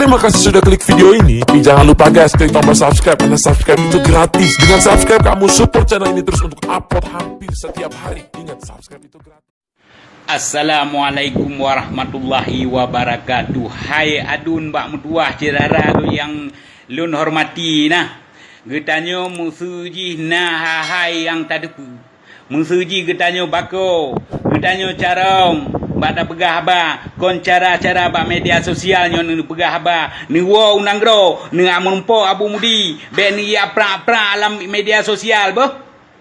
Terima kasih sudah klik video ini. Jangan lupa guys, klik tombol subscribe, karena subscribe itu gratis. Dengan subscribe kamu support channel ini terus untuk upload hampir setiap hari. Ingat, subscribe itu gratis. Assalamualaikum warahmatullahi wabarakatuh. Hai adun bak mutuah cerara yang lun hormati nah. Getanyo musuji nah hai yang tadepu. Musuji getanyo bako, getanyo carong, bada pegah ba, kon cara-cara ba media sosial nyo nu pegah ba, ni wo unanggro, ni amunpo abu mudi, be ni apra-apra alam media sosial boh.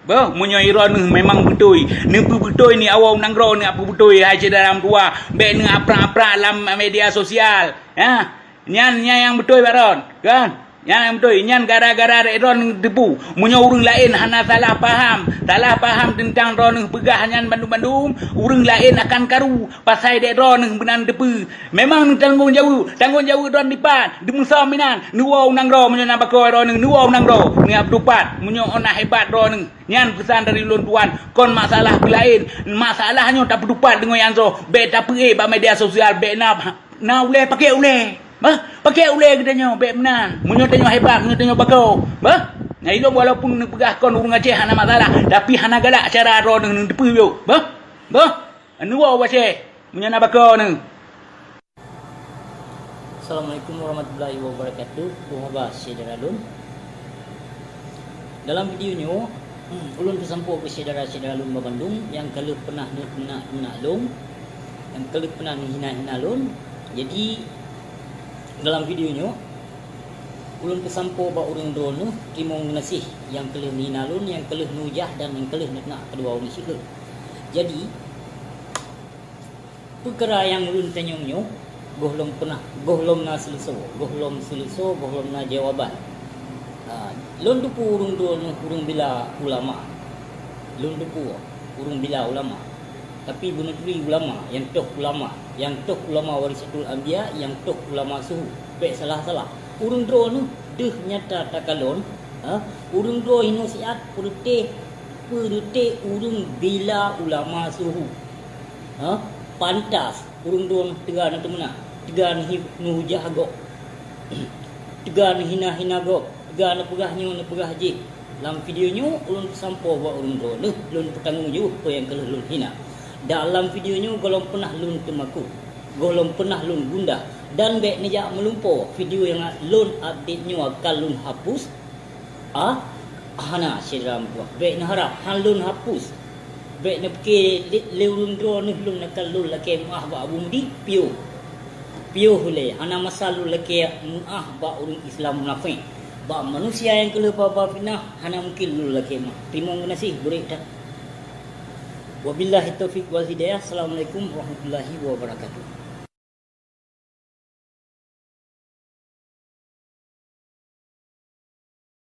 Boh, munyo iron memang betul. Ni betul ni awau nanggro ni apa betul hai dalam tua. Be ni apra-apra alam media sosial. Ya. Nyan yang betul baron, kan? Yang betul, nyan gara-gara iron debu. Munyo urang lain hana salah paham tentang ron pegah nyan Bandung-Bandung, urang lain akan karu pasal dek ron benan debu. Memang tanggung jawab ron dipan, demusa minan. Nu wau nanggro munyo nabako ron nu wau nanggro. Ni abdupat, munyo ona hebat ron. Nyan pesan dari lun tuan, kon masalah lain. Masalahnya tak berdupat dengan yang so. Be tak pergi ba media sosial be na ule pakai ule. Bah, pakai ule katanya, be menan. Munyo tanyo hebat, munyo tanyo bakau. Bah, nah itu walaupun pegah kon urang Aceh hana masalah, tapi hana galak cara ro dengan depu yo. Bah, anu wa Aceh, munyo na bakau ni. Assalamualaikum warahmatullahi wabarakatuh. Buah saudara-saudara. Dalam video ni, ulun tersampur ke saudara-saudara lun Bandung yang kalau pernah nak lung, yang kalau pernah hina-hina lun. Jadi dalam video ni, ulun tersampur ba urang drone terima ngasih yang kalau hina lun, yang kalau nujah dan yang kalau nak kedua orang sikit. Jadi perkara yang ulun tanya ni, gohlom na selesai, gohlom na jawaban. Lun tu urung drone urung bila ulama. Lun tu urung bila ulama. Tapi benutri ulama, yang toh ulama warisatul anbiya, yang toh ulama suhu. Baik salah-salah. Urung drone deh nyata takalon, urung drone inosiat purute urung bila ulama suhu. Pantas urung drone tegan temena, tegan nuhujah go. Tegan hina-hina go. Tegan pegahnya pegah je. Dalam video ni ulun sampo buat urung drone, ulun bertanggung jawab apa yang kalau ulun hina. Dalam video ni golong pernah lun temaku, golong pernah lun gundah dan baik ni jak melumpur video yang lun update ni akan lun hapus. Hana seram buat. Baik ni harap han lun hapus. Baik ni pergi lun drone ni lun akan lun laki maah ba abu mudi pio hule. Hana masa lun laki maah ba urang Islam munafik. Ba manusia yang kelupa ba fitnah hana mungkin lun laki maah. Terima kasih burik dah. Wabillahi taufiq wal hidayah. Assalamualaikum warahmatullahi wabarakatuh.